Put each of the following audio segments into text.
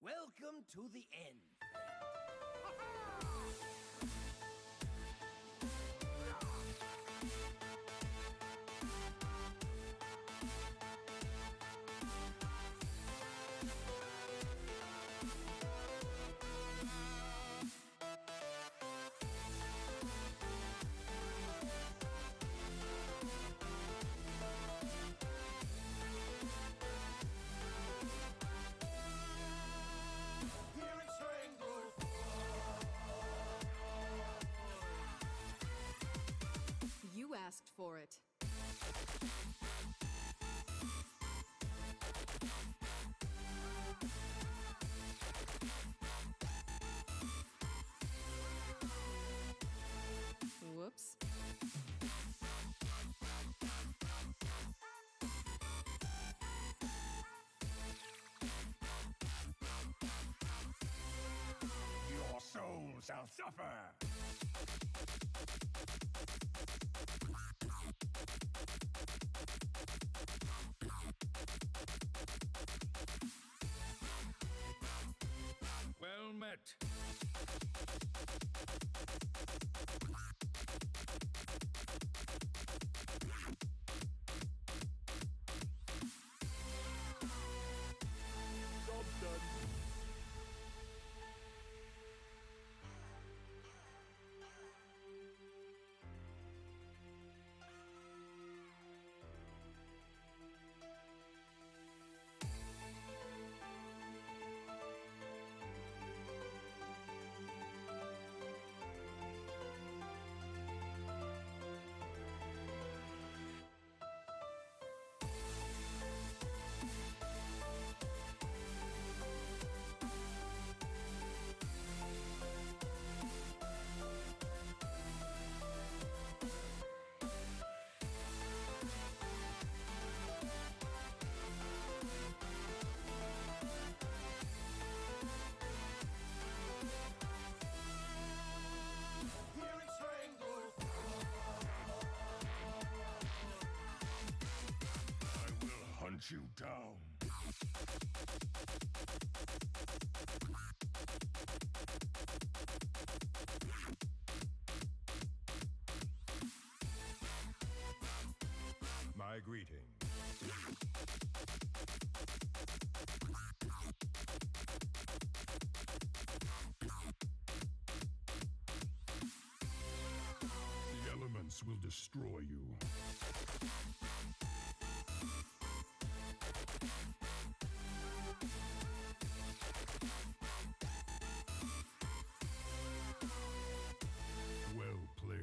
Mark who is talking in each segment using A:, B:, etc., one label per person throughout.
A: Welcome to the end.
B: You asked for it. Whoops.
A: Your soul shall suffer. Well met. Job done. I will hunt you down. My greeting. The elements will destroy you. Well played.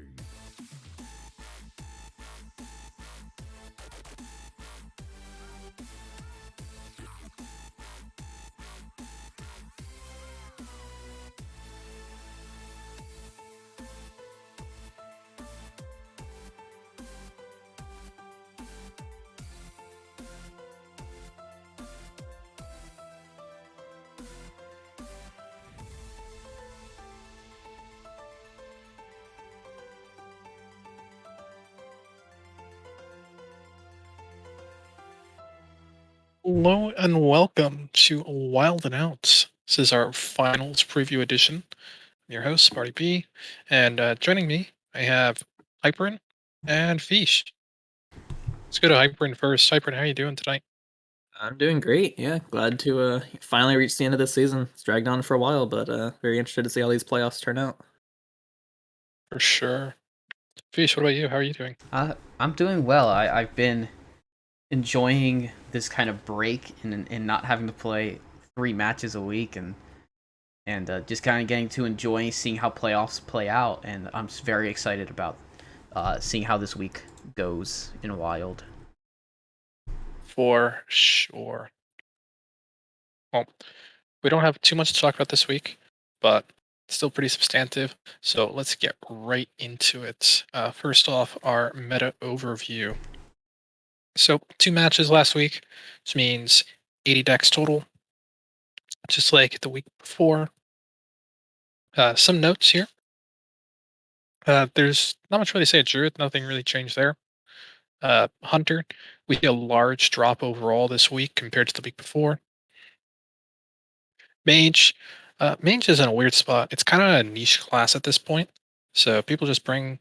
C: Hello and welcome to Wildin Out. This is our finals preview edition. I'm your host, Marty B, and joining me, I have Hyperin and Fish. Let's go to Hyperin first. Hyperin, how are you doing tonight?
D: I'm doing great. Yeah, glad to finally reach the end of this season. It's dragged on for a while, but very interested to see how these playoffs turn out.
C: For sure. Fish, what about you? How are you doing?
E: I'm doing well. I've been enjoying this kind of break and not having to play 3 matches a week and just kind of getting to enjoy seeing how playoffs play out. And I'm just very excited about seeing how this week goes in Wild.
C: For sure. Well, we don't have too much to talk about this week, but it's still pretty substantive. So let's get right into it. First off, our meta overview. So 2 matches last week, which means 80 decks total, just like the week before. Some notes here. There's not much really to say at Druid. Nothing really changed there. Hunter, we see a large drop overall this week compared to the week before. Mage. Mage is in a weird spot. It's kind of a niche class at this point. So people just bring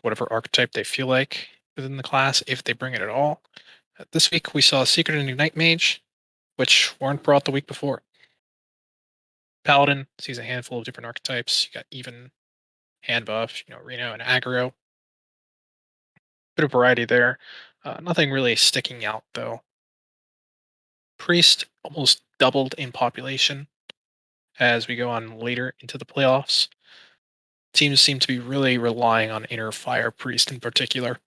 C: whatever archetype they feel like within the class, if they bring it at all. This week we saw Secret and Ignite Mage, which weren't brought the week before. Paladin sees a handful of different archetypes. You got even, hand buff, Reno and aggro. Bit of variety there. Nothing really sticking out though. Priest almost doubled in population as we go on later into the playoffs. Teams seem to be really relying on Inner Fire Priest in particular.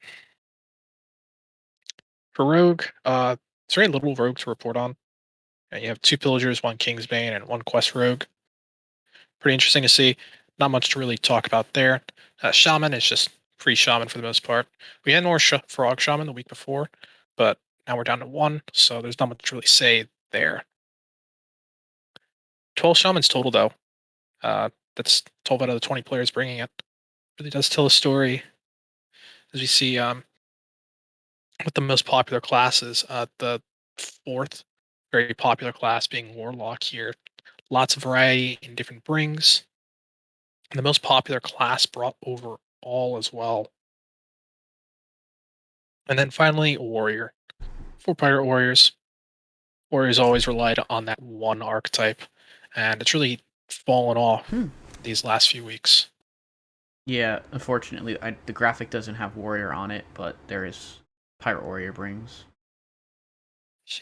C: For Rogue, there's very little Rogue to report on. You have 2 Pillagers, 1 Kingsbane, and 1 Quest Rogue. Pretty interesting to see. Not much to really talk about there. Shaman is just free Shaman for the most part. We had more Frog Shaman the week before, but now we're down to 1, so there's not much to really say there. 12 Shamans total, though. That's 12 out of the 20 players bringing it. Really does tell a story. As we see with the most popular classes, the 4th very popular class being Warlock here. Lots of variety in different brings. And the most popular class brought over all as well. And then finally, Warrior. For Pirate Warriors, Warriors always relied on that one archetype, and it's really fallen off these last few weeks.
E: Yeah, unfortunately, the graphic doesn't have Warrior on it, but there is Pirate Warrior brings.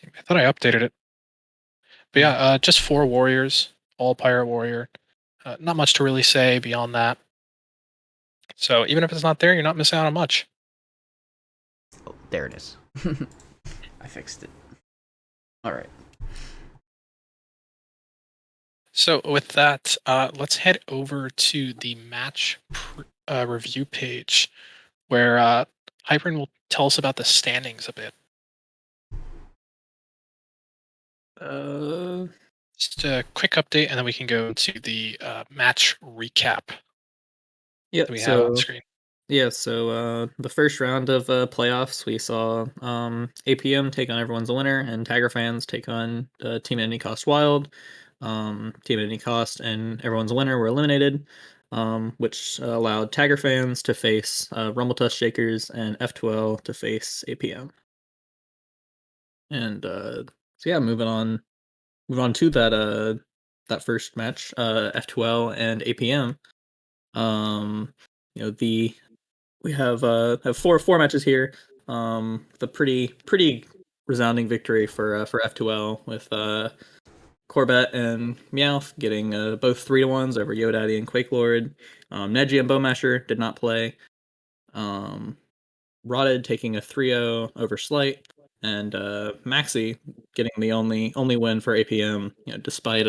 C: I thought I updated it. But yeah, just 4 Warriors, all Pirate Warrior. Not much to really say beyond that. So even if it's not there, you're not missing out on much.
E: Oh, there it is. I fixed it. All right.
C: So with that, let's head over to the match review page, where Hybrid will tell us about the standings a bit. Just a quick update, and then we can go into the match recap
D: Yeah,
C: that we have on screen.
D: The first round of playoffs, we saw APM take on Everyone's Winner, and Tiger Fans take on Team at Any Cost Wild. Team at Any Cost and Everyone's Winner were eliminated, which allowed Tiger Fans to face Rumble Tusk Shakers and F2L to face APM. And moving on to that first match, F2L and APM. We have four matches here. The pretty resounding victory for F2L with Corbett and Meowth getting both 3-1s over Yodaddy and Quake Lord. Neji and Bowmasher did not play. Rotted taking a 3-0 over Slight, and Maxi getting the only win for APM. Despite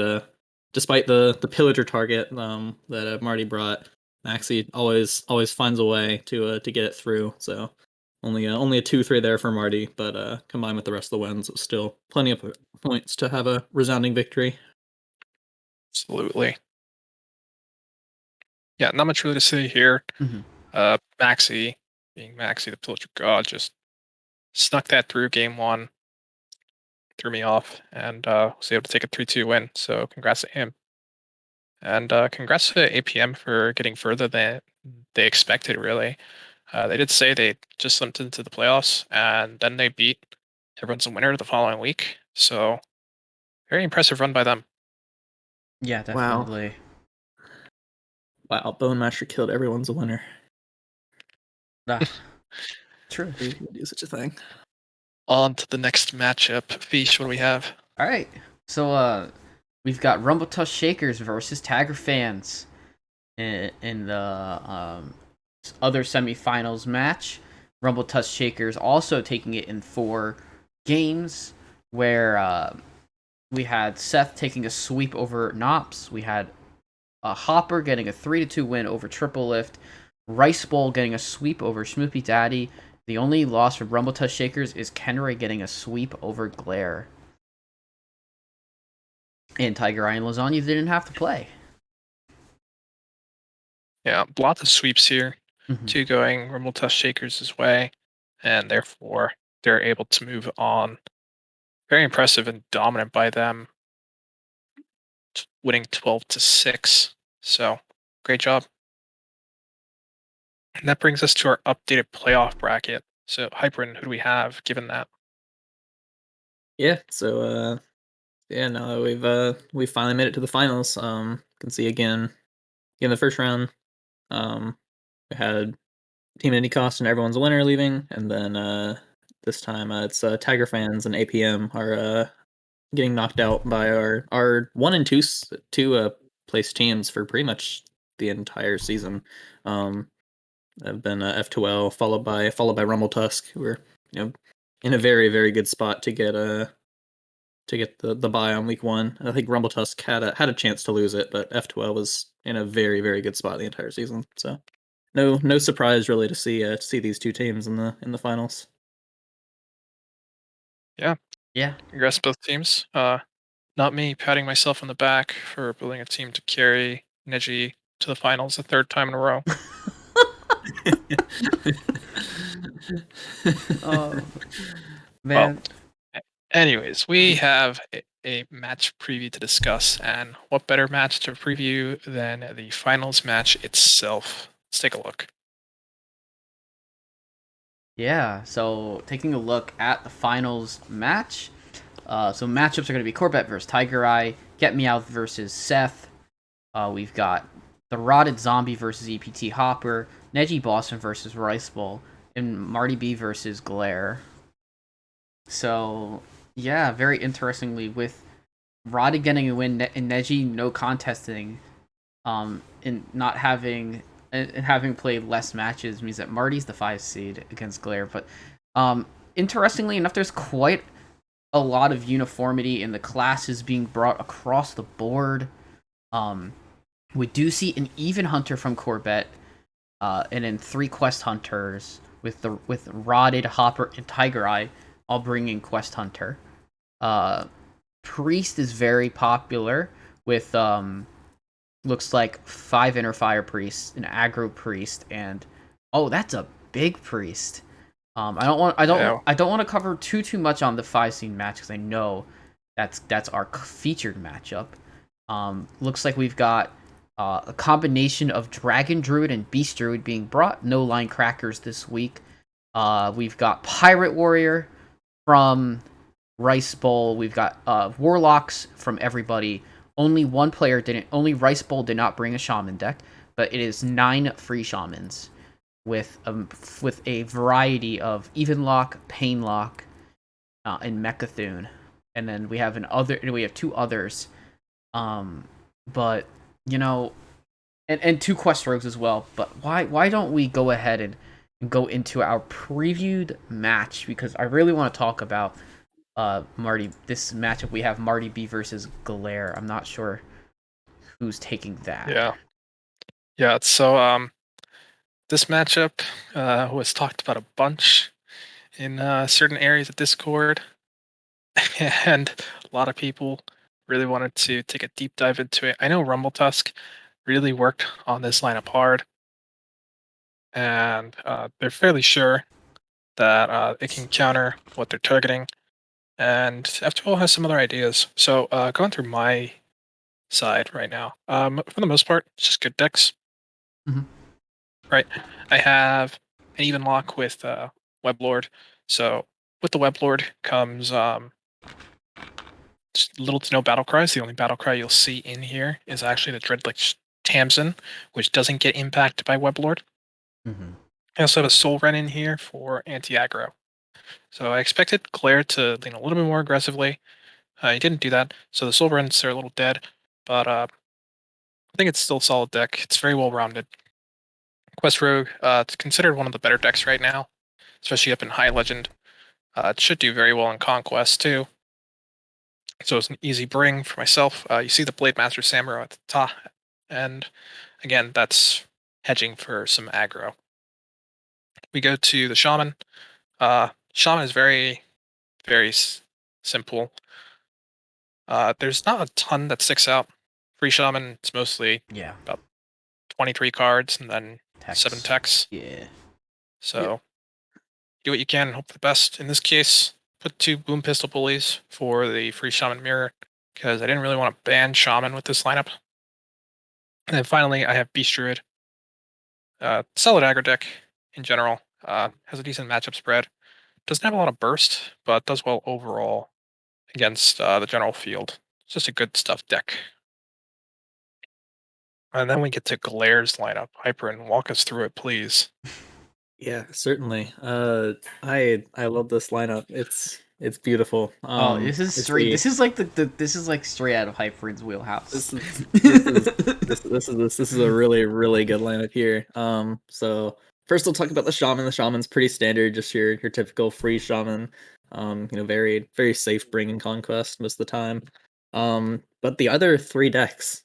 D: the pillager target that Marty brought, Maxi always finds a way to get it through. So only a 2-3 there for Marty, but combined with the rest of the wins, it was still plenty of points to have a resounding victory.
C: Absolutely. Yeah, not much really to say here. Maxi, being Maxi, the Pillager God, just snuck that through game 1, threw me off, and was able to take a 3-2 win. So congrats to him. And congrats to APM for getting further than they expected, really. They did say they just slipped into the playoffs, and then they beat Everyone's Winner the following week. So very impressive run by them.
E: Yeah, definitely.
D: Wow, Bone Master killed Everyone's a Winner.
E: True.
D: Who would do such a thing?
C: On to the next matchup. Fish, what do we have?
E: All right. So we've got Rumble Tusk Shakers versus Tiger Fans in the other semifinals match. Rumble Tusk Shakers also taking it in 4 games, where we had Seth taking a sweep over Nops. We had Hopper getting a 3-2 win over Triple Lift. Rice Bowl getting a sweep over Schmoopy Daddy. The only loss for Rumble Tusk Shakers is Kenray getting a sweep over Glare. And Tiger Eye and Lasagna didn't have to play.
C: Yeah, lots of sweeps here. 2 going Rumble Tusk Shakers' way, and therefore they're able to move on. Very impressive and dominant by them. winning 12-6. So great job. And that brings us to our updated playoff bracket. So Hyperin, who do we have given that?
D: Yeah. So yeah, no, we've finally made it to the finals. Can see again in the first round. We had Team Indy Cost and everyone's a winner leaving, and then this time it's Tiger fans and APM are getting knocked out by our 1 and 2 place teams for pretty much the entire season. Have been F2L followed by Rumble Tusk, who are in a very very good spot to get the bye on week 1. I think Rumble Tusk had a chance to lose it, but F2L was in a very very good spot the entire season. So no surprise really to see these two teams in the finals.
C: Yeah.
E: Yeah.
C: Congrats to both teams. Not me patting myself on the back for building a team to carry Neji to the finals a third time in a row.
E: Oh
C: Well,
E: man.
C: anyways, we have a match preview to discuss, and what better match to preview than the finals match itself? Let's take a look.
E: Yeah, so taking a look at the finals match. So matchups are going to be Corbett versus Tiger Eye, Get Meowth versus Seth. We've got the Rotted Zombie versus EPT Hopper, Neji Boston versus Rice Bowl, and Marty B versus Glare. So yeah, very interestingly, with Rotted getting a win and Neji no contesting, and not having and having played less matches means that Marty's the 5 seed against Glare. But interestingly enough, there's quite a lot of uniformity in the classes being brought across the board. We do see an even hunter from Corbett, and then 3 quest hunters with Rotted, Hopper, and Tiger Eye all bringing quest hunter. Priest is very popular with looks like 5 inner fire priests, an aggro priest, and oh, that's a big priest. I don't want to cover too much on the 5 scene match because I know that's our featured matchup. Looks like we've got a combination of Dragon Druid and Beast Druid being brought. No line crackers this week. We've got Pirate Warrior from Rice Bowl. We've got Warlocks from everybody. Only Rice Bowl did not bring a shaman deck, but it is 9 free shamans with a variety of even lock, pain lock, and Mechathune. And then we have 2 others. But and 2 quest rogues as well. But why don't we go ahead and go into our previewed match, because I really want to talk about this matchup. We have Marty B versus Glare. I'm not sure who's taking that.
C: Yeah, so this matchup was talked about a bunch in certain areas of Discord, and a lot of people really wanted to take a deep dive into it. I know Rumble Tusk really worked on this lineup hard, and they're fairly sure that it can counter what they're targeting. And F2L has some other ideas. So going through my side right now, for the most part, it's just good decks.
E: Mhm.
C: Right. I have an even lock with Weblord. So with the Weblord comes just little to no battle cries. The only battle cry you'll see in here is actually the Dreadlich Tamsin, which doesn't get impacted by Weblord.
E: Mm-hmm.
C: I also have a Soul Ren in here for anti-aggro. So I expected Claire to lean a little bit more aggressively. He didn't do that, so the Soul Rens are a little dead, but I think it's still a solid deck. It's very well rounded. Quest Rogue, it's considered one of the better decks right now, especially up in High Legend. It should do very well in Conquest too. So it's an easy bring for myself. You see the Blade Master Samurai at the top, and again, that's hedging for some aggro. We go to the Shaman. Shaman is very, very simple. There's not a ton that sticks out. Free Shaman, it's mostly
E: Yeah.
C: about 23 cards and then
E: Text.
C: 7 techs.
E: Yeah.
C: So do what you can and hope for the best. In this case, put 2 Boom Pistol Bullies for the free Shaman Mirror. because I didn't really want to ban Shaman with this lineup. And then finally, I have Beast Druid. Solid aggro deck in general. Has a decent matchup spread. Doesn't have a lot of burst, but does well overall against the general field. It's just a good stuff deck. And then we get to Glaire's lineup. Hyper, and walk us through it, please.
D: Yeah, certainly. I love this lineup. It's beautiful.
E: Oh, this is
D: it's
E: straight.
D: the
E: This is like this is like straight out of Hyperin's wheelhouse.
D: this is a really good lineup here. So first we'll talk about the shaman. The shaman's pretty standard, just your typical free shaman. Very safe bringing conquest most of the time. But the other three decks,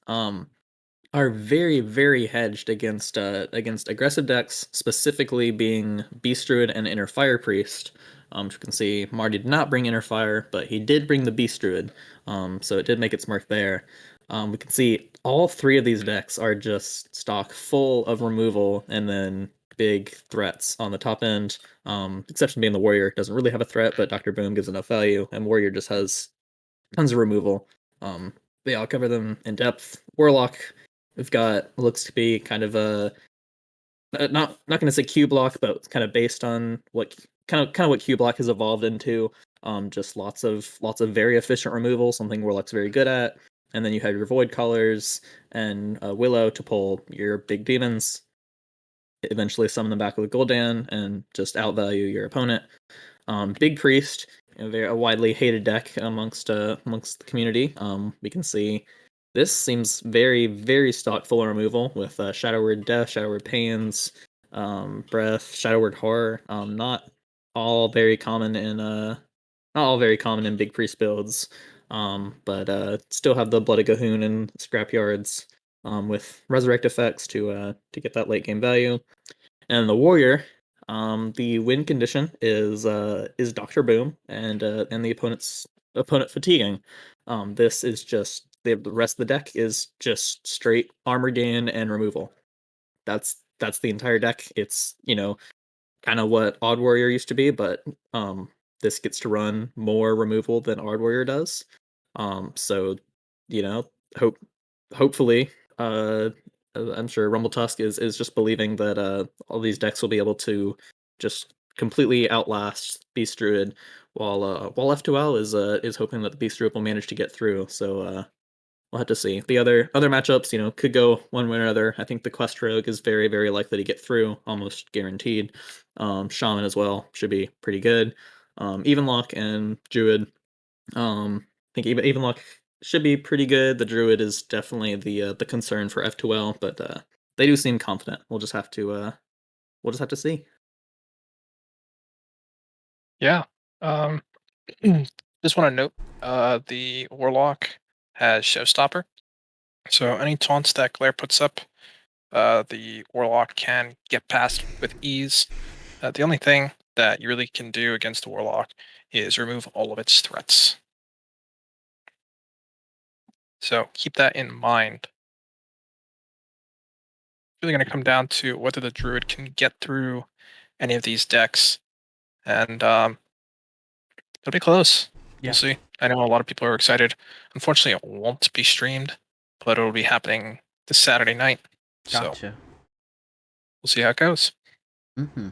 D: are very hedged against aggressive decks, specifically being Beast Druid and Inner Fire Priest. As you can see, Marty did not bring Inner Fire, but he did bring the Beast Druid, so it did make its mark there. We can see all three of these decks are just stock full of removal and then big threats on the top end. Exception being the Warrior doesn't really have a threat, but Dr. Boom gives enough value, and Warrior just has tons of removal. I'll cover them in depth. Warlock, we've got looks to be kind of a not going to say Q block, but kind of based on what kind of what Q block has evolved into. Just lots of very efficient removal, something Warlock's very good at. And then you have your Void Callers and Willow to pull your big demons. Eventually summon them back with Gul'dan and just outvalue your opponent. Big Priest, a widely hated deck amongst the community. We can see this seems very stock full of removal with Shadow Word Death, Shadow Word Pains, Breath, Shadow Word Horror. Not all very common in Big Priest builds. But still have the Bloody Gahoon and Scrapyards with Resurrect effects to get that late game value. And the Warrior, the win condition is Doctor Boom and the opponent fatiguing. This is just the rest of the deck is just straight armor gain and removal. That's the entire deck. It's kind of what Odd Warrior used to be, but this gets to run more removal than Odd Warrior does. So you know, hope hopefully, I'm sure Rumble Tusk is just believing that all these decks will be able to just completely outlast Beast Druid, while F2L is hoping that the Beast Druid will manage to get through. So we'll have to see. The other matchups, could go one way or another. I think the Quest Rogue is very likely to get through, almost guaranteed. Shaman as well should be pretty good. Evenlock and Druid. I think Evenlock should be pretty good. The Druid is definitely the concern for F2L, but they do seem confident. We'll just have to see.
C: Yeah. Just want to note, the Warlock has Showstopper. So any taunts that Glare puts up, the Warlock can get past with ease. The only thing that you really can do against the Warlock is remove all of its threats. So keep that in mind. It's really going to come down to whether the Druid can get through any of these decks. And it'll be close.
E: Yeah.
C: We'll see. I know a lot of people are excited. Unfortunately, it won't be streamed, but it'll be happening this Saturday night. So
E: Gotcha.
C: we'll see how it goes.
E: Mm-hmm.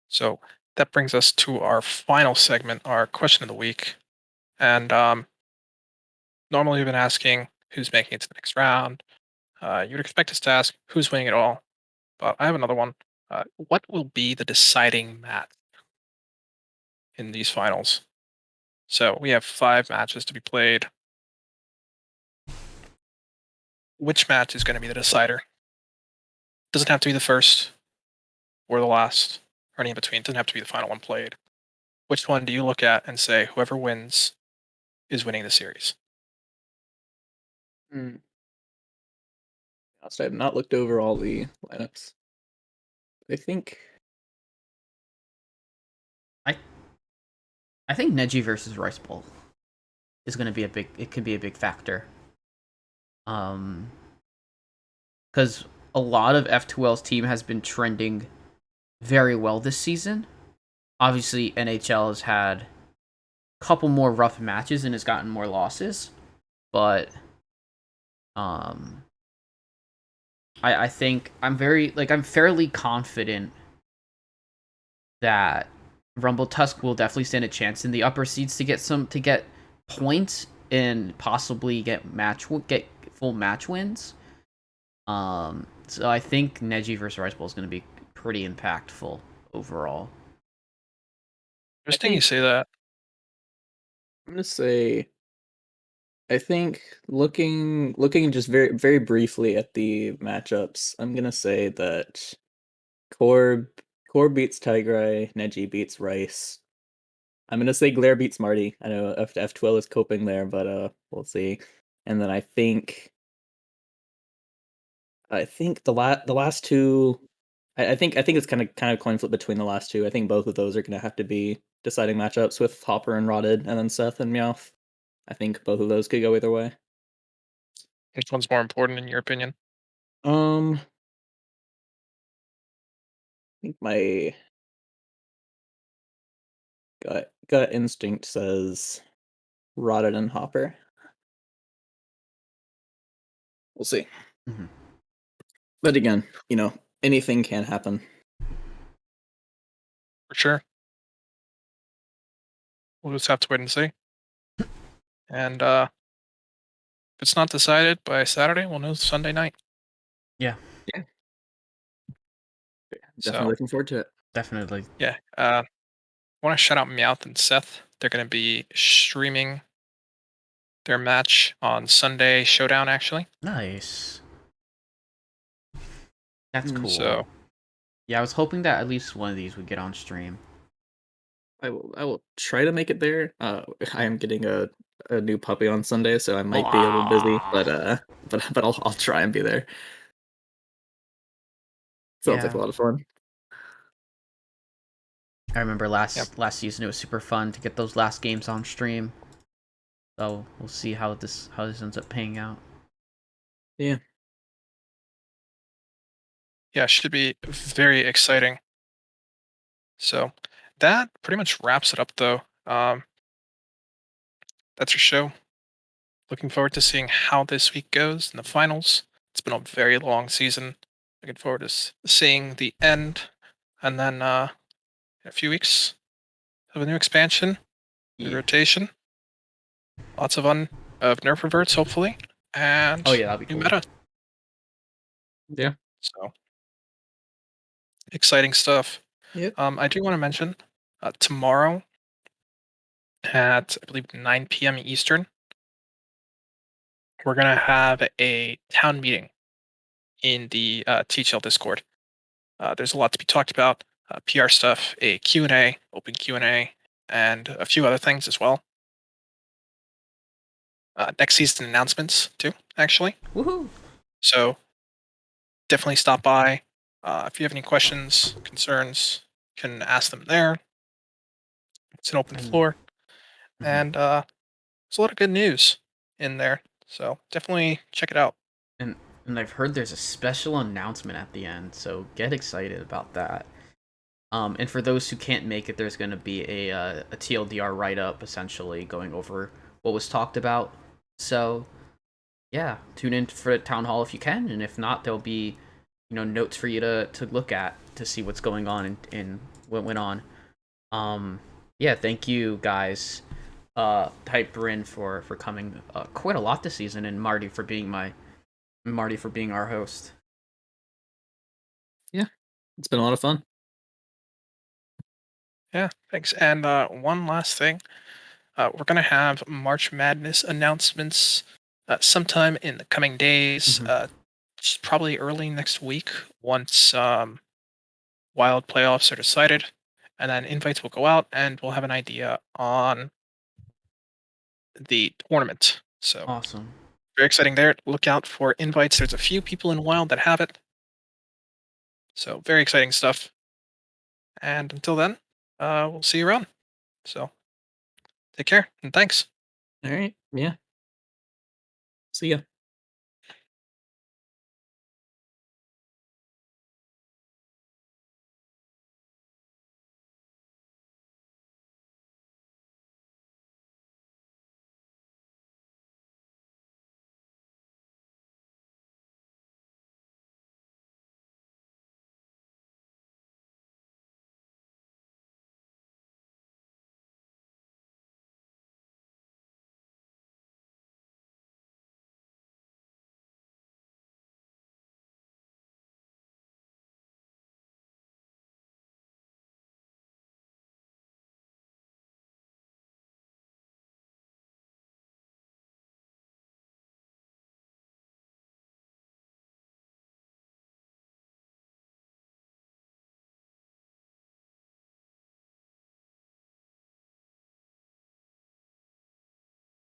C: So that brings us to our final segment, our question of the week. And normally we've been asking who's making it to the next round. You'd expect us to ask who's winning it all. But I have another one. What will be the deciding match in these finals? So we have 5 matches to be played. Which match is going to be the decider? Doesn't have to be the first or the last or any in between. It doesn't have to be the final one played. Which one do you look at and say whoever wins is winning the series?
D: I have not looked over all the lineups. I think
E: I think Neji versus Rice Bowl is going to be it could be a big factor. Because a lot of F2L's team has been trending very well this season. Obviously, NHL has had couple more rough matches and has gotten more losses, but um, I think I'm fairly confident that Rumble Tusk will definitely stand a chance in the upper seeds to get points and possibly get full match wins. So I think Neji versus Rice Bowl is going to be pretty impactful overall.
C: Interesting you say that.
D: I'm gonna say, I think looking just very very briefly at the matchups, I'm gonna say that Core Core beats Tigray, Neji beats Rice. I'm gonna say Glare beats Marty. I know F12 is coping there, but we'll see. And then I think the last two, I think it's kind of coin flip between the last two. I think both of those are gonna have to be deciding matchups with Hopper and Rotted, and then Seth and Meowth. I think both of those could go either way.
C: Which one's more important in your opinion?
D: I think my gut instinct says Rotted and Hopper. We'll see.
E: Mhm.
D: But again, anything can happen.
C: For sure. We'll just have to wait and see. And if it's not decided by Saturday, we'll know Sunday night.
E: Yeah,
D: Yeah.
C: So
D: Definitely looking forward to it.
E: definitely.
C: yeah, I want to shout out Meowth and Seth. They're going to be streaming their match on Sunday Showdown. Actually,
E: Nice. That's cool.
C: so
E: Yeah, I was hoping that at least one of these would get on stream.
D: I will try to make it there. I am getting a new puppy on Sunday, so I might be a little busy, but I'll try and be there. Sounds like a
E: Yeah.
D: lot of fun.
E: I remember
C: Yep.
E: last season it was super fun to get those last games on stream. So we'll see how this ends up paying out.
D: Yeah.
C: yeah, should be very exciting. So that pretty much wraps it up, though. That's our show. Looking forward to seeing how this week goes in the finals. It's been a very long season. Looking forward to seeing the end, and then in a few weeks have a new expansion, new
E: Yeah.
C: rotation, lots of nerf reverts hopefully, and
E: Oh yeah, that'd be
C: new
E: cool.
C: meta.
D: Yeah.
C: So exciting stuff.
D: Yep.
C: I do want to mention tomorrow at I believe 9 p.m. Eastern, we're gonna have a town meeting in the THL Discord. There's a lot to be talked about, PR stuff, a Q&A, open Q&A, and a few other things as well. Next season announcements too, actually.
E: Woohoo!
C: So definitely stop by. If you have any questions, concerns, you can ask them there. It's an open
E: And-
C: floor,
E: Mhm.
C: and there's a lot of good news in there. So definitely check it out.
E: And I've heard there's a special announcement at the end, so get excited about that. And for those who can't make it, there's going to be a TLDR write up essentially going over what was talked about. So yeah, tune in for the town hall if you can, and if not, there'll be notes for you to look at to see what's going on and what went on. Yeah, thank you guys, Hyperin for coming quite a lot this season, and Marty for being our host.
D: Yeah. It's been a lot of fun.
C: Yeah, thanks. And one last thing. We're going to have March Madness announcements sometime in the coming days,
E: Mhm.
C: probably early next week once Wild playoffs are decided. And then invites will go out and we'll have an idea on the tournament. So
E: Awesome.
C: very exciting there. Look out for invites. There's a few people in Wild that have it. So very exciting stuff. And until then, we'll see you around. So take care and thanks.
D: All right. Yeah. See ya.